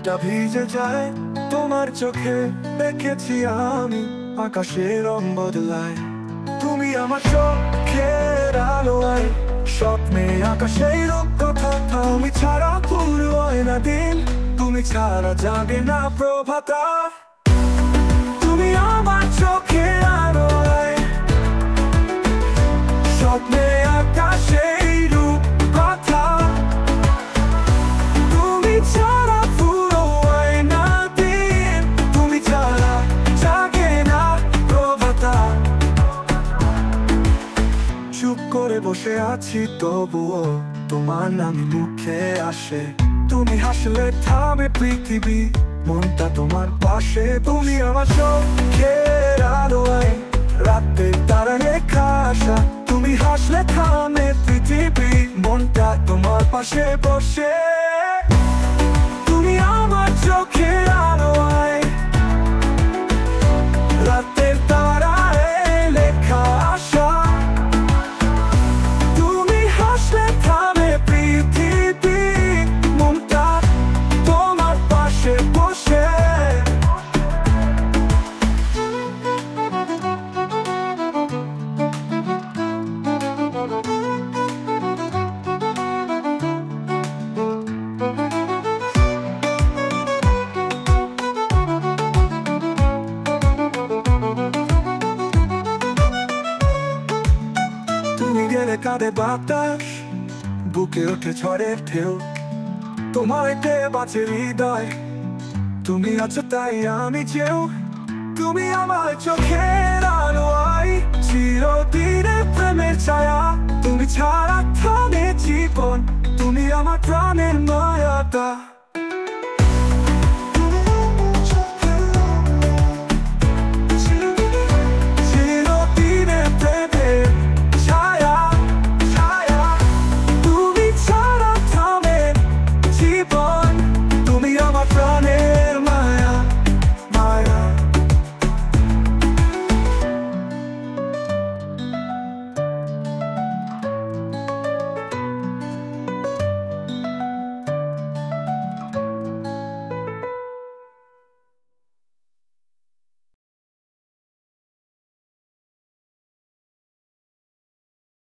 মনটা ভিজে যায় তোমার চোখে, দেখেছি আমি আকাশের রং বদলায়। তুমি আমার চোখের আলোয়, স্বপ্নে আকাশের রূপকথা। তুমি ছাড়া পুরো হয় না দিন, তুমি ছাড়া জাগে না প্রভাতা। তুমি আমার চোখের আলোয়, স্বপ্নে আকাশের রূপকথা। তুমি ছাড়া পুরো হয় না দিন, তুমি ছাড়া জাগে না প্রভাতা। চুপ করে বসে আছি তবুও তোমার নাম মুখে আসে। তুমি হাসলে থামে পৃথিবী, মনটা তোমার পাশে। তুমি আমার চোখের আলোয়, রাতের তারা রেখা আশা। তুমি হাসলে থামে পৃথিবী, মনটা তোমার পাশে বসে। তুমি আমার চোখের আলোয়, রাতের তারা লেখা আশা। তুমি হাসলে থামে পৃথিবী, মনটা তোমার পাশে বসে। তুমি গেলে কাঁদে বাতাস, বুকে ওঠে ঝড়ের ঢেউ। তোমায় পেয়ে বাঁচে হৃদয়, তুমি আছো তাই আমি যেও। তুমি আমার চোখের আলোয়, চিরদিনের প্রেমের ছায়া। তুমি ছাড়া থামে জীবন, তুমি আমার প্রাণের মা।